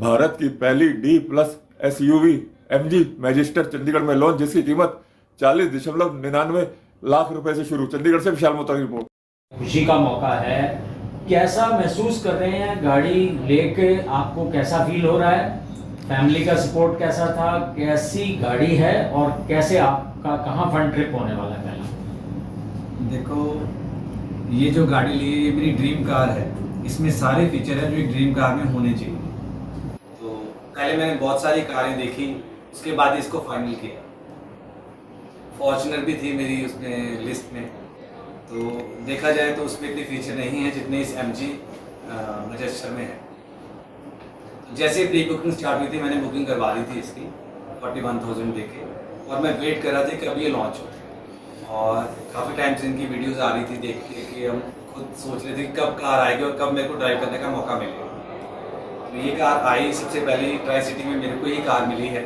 भारत की पहली D+ SUV MG magister Chandigarh में लॉन्च, जिसकी कीमत 40.99 लाख रुपए से शुरू। चंडीगढ़ से विशाल मोता की रिपोर्ट। खुशी का मौका है, कैसा महसूस कर रहे हैं गाड़ी लेके, आपको कैसा फील हो रहा है? फैमिली का सपोर्ट कैसा था, कैसी गाड़ी है और कैसे आपका कहाँ फन ट्रिप होने वाला है? पहले देखो, ये जो गाड़ी ली है ये मेरी ड्रीम कार है। इसमें सारे फीचर है जो एक ड्रीम कार में होने चाहिए। तो पहले मैंने बहुत सारी कारें देखी, उसके बाद इसको फाइनल किया। फॉर्च्यूनर भी थी मेरी उसमें लिस्ट में, तो देखा जाए तो उसमें इतने फीचर नहीं है जितने इस MG मैजिस्टर में है। तो जैसे प्री बुकिंग स्टार्ट हुई थी, मैंने बुकिंग करवा दी थी इसकी 41,000 दे के, और मैं वेट कर रहा था कि कब ये लॉन्च हो। और काफ़ी टाइम से इनकी वीडियोस आ रही थी देख के कि हम खुद सोच रहे थे कि कब कार आएगी और कब मेरे को ड्राइव करने का मौका मिलेगा। तो ये कार आई, सबसे पहले ट्राई सिटी में मेरे को ही कार मिली है।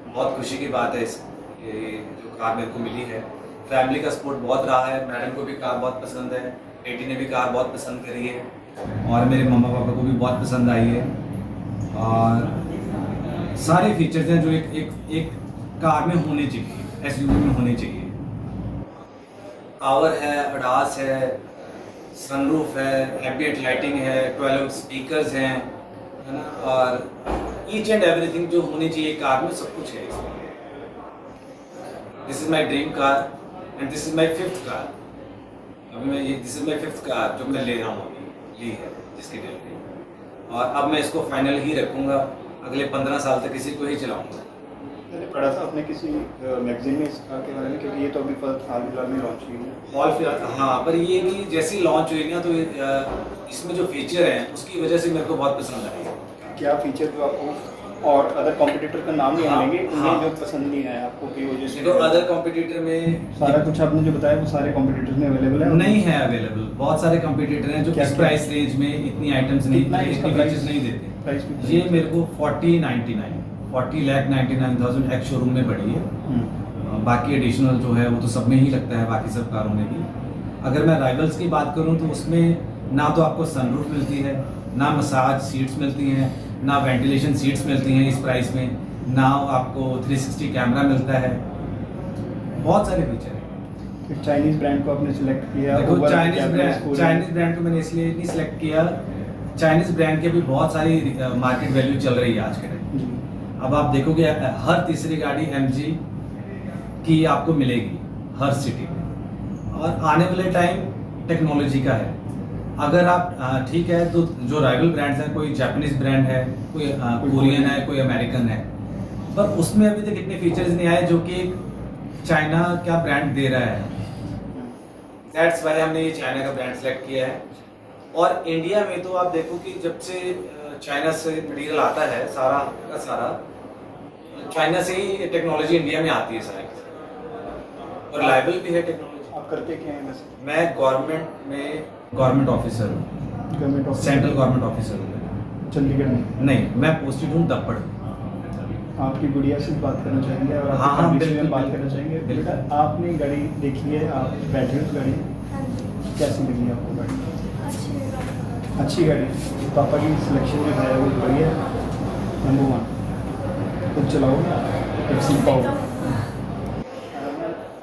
बहुत खुशी की बात है ये जो कार मेरे को मिली है। फैमिली का सपोर्ट बहुत रहा है, मैडम को भी कार बहुत पसंद है, बेटी ने भी कार बहुत पसंद करी है, और मेरे मम्मा पापा को भी बहुत पसंद आई है। और सारे फीचर्स हैं जो एक कार में होने चाहिए, SUV में होने चाहिए। पावर है, अडास है, सनरूफ है, एम्बिएंट लाइटिंग है, 12 स्पीकर्स हैं, है ना, और ईच एंड एवरीथिंग जो होनी चाहिए कार में सब कुछ है इसमें। This is my dream car and this is my 5th car. अभी मैं ये this is my 5th car जो मैं ले रहा हूँ, अभी ली है जिसकी डिलीवरी, और अब मैं इसको फाइनल ही रखूँगा। अगले 15 साल तक इसी को ही चलाऊँगा। मैंने पढ़ा था अपने किसी मैगजीन में इस कार के बारे में, क्योंकि ये तो अभी हाल फिलहाल में लॉन्च हुई है। हाल फिलहाल, हाँ, पर ये भी जैसी लॉन्च हुई ना, तो इसमें जो फीचर हैं उसकी वजह से मेरे को बहुत पसंद आई। क्या फीचर जो आपको, और अदर कॉम्पिटिटर का नाम नहीं लेंगे, उन्हें हाँ। जो पसंद नहीं आया आपको की वजह से? तो अदर कॉम्पिटिटर में सारा कुछ आपने जो बताया वो सारे कॉम्पिटिटर्स में अवेलेबल है? नहीं है अवेलेबल। बहुत सारे कॉम्पिटिटर हैं जो इस प्राइस रेंज में इतनी आइटम्स नहीं, इतनी फीचर्स नहीं देते। प्राइस ये मेरे को 40,99,000 एक शोरूम में पड़ी है। बाकी एडिशनल जो है वो तो सब में ही लगता है, बाकी सब कारों में भी। अगर मैं राइवल्स की बात करूं तो उसमें ना तो आपको सनरूफ मिलती है, ना मसाज सीट्स मिलती हैं, ना वेंटिलेशन सीट्स मिलती हैं इस प्राइस में, ना आपको 360 कैमरा मिलता है। बहुत सारे फीचर हैं। फिर चाइनीज ब्रांड को आपने सिलेक्ट किया? देखो, चाइनीज ब्रांड को मैंने इसलिए नहीं सिलेक्ट किया, चाइनीज ब्रांड की भी बहुत सारी मार्केट वैल्यू चल रही है आज के टाइम। अब आप देखोगे हर तीसरी गाड़ी MG की आपको मिलेगी हर सिटी में, और आने वाले टाइम टेक्नोलॉजी का है। अगर आप ठीक है तो जो राइवल ब्रांड्स हैं, कोई जापानीज ब्रांड है, कोई कोरियन है, कोई अमेरिकन है, पर उसमें अभी तक इतने फीचर्स नहीं आए जो कि चाइना का ब्रांड दे रहा है। दैट्स वाई हमने ये चाइना का ब्रांड सेलेक्ट किया है। और इंडिया में तो आप देखो कि जब से चाइना से मटेरियल आता है, सारा का सारा चाइना से ही टेक्नोलॉजी इंडिया में आती है सारी, और रिलायबल भी है टेक्नोलॉजी। आप करते क्या हैं वैसे? मैं गवर्नमेंट ऑफिसर हूँ, government office, central government officer हूँ। चंडीगढ़ में? नहीं, मैं पोस्टेड हूँ दप्पड़। आपकी गुड़िया से बात करना चाहेंगे और हाँ, आपकी बिल्कुल, से बात करना चाहेंगे। बेटा, आपने गाड़ी देखी है, आप बैठे हो गाड़ी, कैसी लगी आपको गाड़ी? अच्छी गाड़ी। पापा की सिलेक्शन जो है वो बढ़िया है, नंबर 1। खुद चलाओगे तब सीख पाओगे।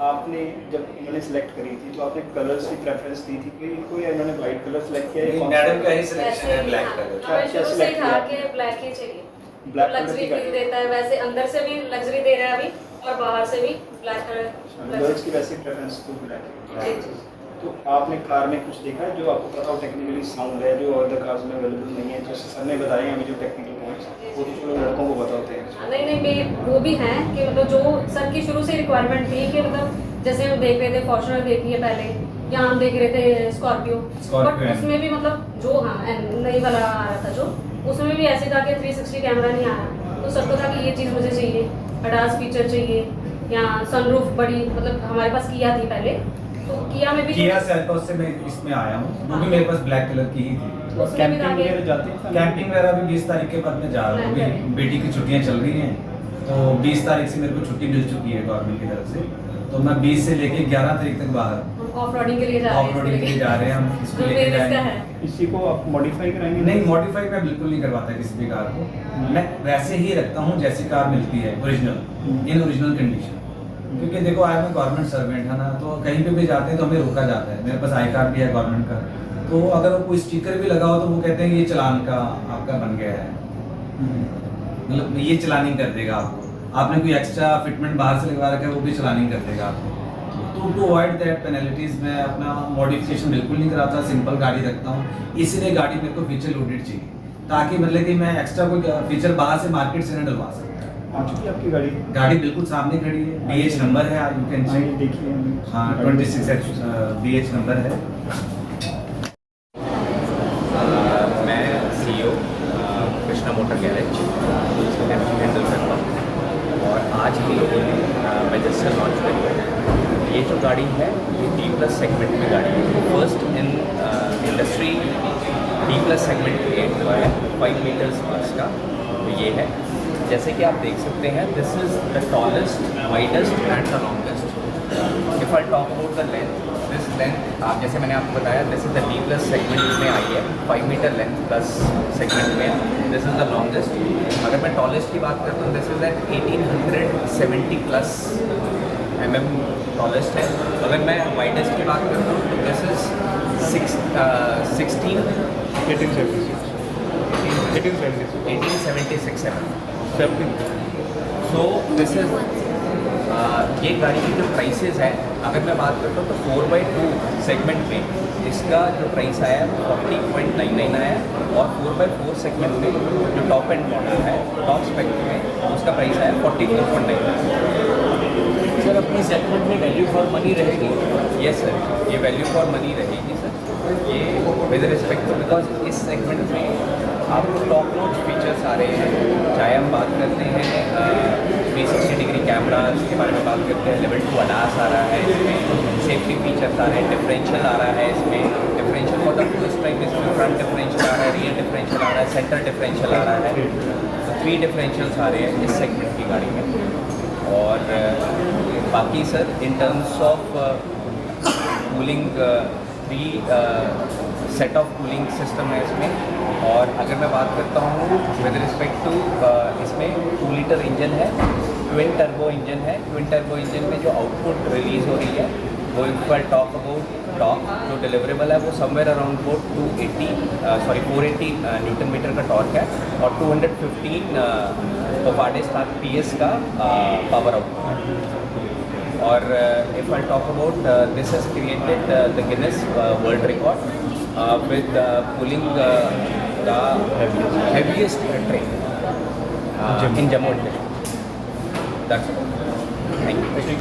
आपने जब इन्होंने सेलेक्ट करी थी तो आपने कलर्स की प्रेफरेंस दी थी कि कोई इन्होंने वाइट कलर सेलेक्ट किया है? मैडम का ही सिलेक्शन है ब्लैक कलर। क्या शुरू से ही था कि ब्लैक ही चाहिए। ब्लैक कलर लग्जरी की फील गाड़ी। देता है, वैसे अंदर से भी लग्जरी दे रहा है अभी, और बाहर से भी ब्लैक कलर। गर्ल्स की वैसे प्रेफरेंस तो ब्लैक है। जी। तो आपने कार में कुछ देखा है जो आपको पता हो टेक्निकली साउंड है, जो अदर कार्स में अवेलेबल नहीं है? जैसे सर ने बताया हमें जो टेक्निकल पॉइंट्स, वो तो चलो लड़कों को पता होते हैं। नहीं, वो भी हैं कि मतलब जो सर की शुरू से रिक्वायरमेंट थी कि मतलब जैसे हम देख रहे थे फॉर्च्यूनर देखी है पहले, या हम देख रहे थे स्कॉर्पियो, बट उसमें भी मतलब जो नई वाला आ रहा था जो, उसमें भी ऐसे था कि 360 कैमरा नहीं आ रहा। तो सबको था कि ये चीज़ मुझे चाहिए, अडास फीचर चाहिए, या सनरूफ बड़ी, मतलब हमारे पास किया थी पहले, तो किया में भी किया सेल्टोस से मैं इसमें आया हूँ, वो भी मेरे पास ब्लैक कलर की ही थी। उसमें भी था कैंपिंग कि वगैरह जाते हैं? कैंपिंग वगैरह भी 20 तारीख के बाद मैं जा रहा हूँ। अभी बेटी की छुट्टियाँ चल रही हैं, तो 20 तारीख से मेरे को छुट्टी मिल चुकी है गवर्नमेंट की तरफ से, तो मैं 20 से लेके 11 तारीख तक बाहर। ऑफ रोडिंग के लिए जा रहे हैं, ऑफ रोडिंग के लिए जा रहे हैं हम, इसको जो लेके मेरे इसका जाएंगे। है। इसी को आप मॉडिफाई कराएंगे? नहीं, मॉडिफाई मैं बिल्कुल नहीं करवाता किसी भी कार को, मैं वैसे ही रखता हूँ जैसी कार मिलती है ओरिजिनल, इन ओरिजिनल कंडीशन। क्योंकि देखो आज मैं गवर्नमेंट सर्वेंट है ना, तो कहीं पे भी जाते हैं तो हमें रोका जाता है। मेरे पास आई कार्ड भी है गवर्नमेंट का, तो अगर कोई स्टिकर भी लगा हो तो वो कहते हैं कि ये चालान का आपका बन गया है, मतलब ये चलानिंग कर देगा आपको। आपने कोई एक्स्ट्रा फिटमेंट बाहर से लगवा रखा है वो भी चलानिंग कर देगा आपको। तो टू अवॉइड दैट पेनल्टीज मैं अपना मॉडिफिकेशन बिल्कुल नहीं कराता, सिंपल गाड़ी रखता हूँ। इसीलिए गाड़ी मेरे को फीचर लोडेड चाहिए, ताकि मतलब कि मैं एक्स्ट्रा कोई फीचर बाहर से मार्केट से न डलवा सकता। आ चुकी है आपकी गाड़ी? गाड़ी बिल्कुल सामने खड़ी है, BH नंबर है, यू कैन आइए चेक। देखिए। हाँ 26 BH नंबर है। मैं CEO Krishna motor garage handle करता हूँ और आज हम लोगों ने मैजेस्टर लॉन्च करी है। ये जो गाड़ी है ये D+ सेगमेंट में गाड़ी है, first in industry D+ segment create हुआ है 5 मीटर्स मास का। तो ये है, जैसे कि आप देख सकते हैं, this is the tallest, widest and the longest. If I talk about the length, this length आप जैसे मैंने आपको बताया, this is the D+ segment में आई है, 5 मीटर लेंथ प्लस सेगमेंट में। This is the longest. अगर मैं टॉलेस्ट की बात करता हूँ, this is at 1870+ mm tallest है। अगर मैं वाइडेस्ट की बात करता हूँ तो this is 1876 mm। So this is ये गाड़ी की जो प्राइसेस है, अगर मैं बात करता हूँ तो 4x2 सेगमेंट में इसका जो प्राइस आया है 40.99 आया है, और 4x4 सेगमेंट में जो टॉप एंड मॉडल है, टॉप स्पेक में, उसका प्राइस आया 44.99। सर अपनी सेगमेंट में वैल्यू फॉर मनी रहेगी? यस सर, ये वैल्यू फॉर मनी रहेगी सर। ये विद रिस्पेक्ट टू, बिकॉज इस सेगमेंट में आपको टॉप नॉच फीचर्स आ रहे हैं। चाहे हम बात करते हैं 360 डिग्री कैमराज के बारे में बात करते हैं, लेवल 2 ADAS आ रहा है इसमें, सेफ्टी फीचर्स आ रहे हैं, डिफरेंशियल आ रहा है इसमें, differential for the first time इसमें फ्रंट डिफरेंशियल आ रहा है, रियर डिफरेंशियल आ रहा है, सेंटर डिफरेंशियल आ रहा है। तो 3 डिफरेंशियल्स आ रहे हैं इस सेगमेंट की गाड़ी में। और बाकी sir in terms of cooling, 3 set of cooling system है इसमें। और अगर मैं बात करता हूँ विद रिस्पेक्ट टू, इसमें 2 लीटर इंजन है, ट्विन टर्बो इंजन है। ट्विन टर्बो इंजन में जो आउटपुट रिलीज हो रही है वो, if I talk about torque, जो डिलीवरेबल है वो somewhere around about 480 newton metre का टॉर्क है, और 215 PS का पावर आउटपुट है। और if I talk about, this has created the Guinness world record with pulling the heaviest train in Jammu and Kashmir. That's all. Thank you.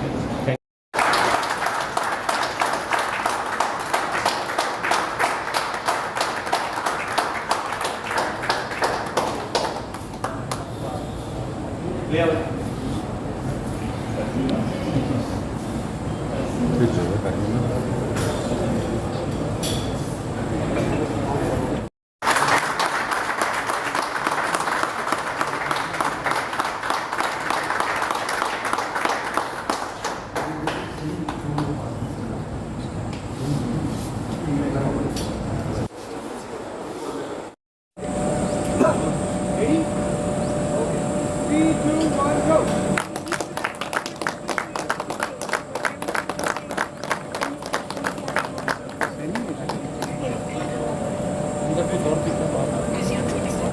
अंदर कुछ और चीज़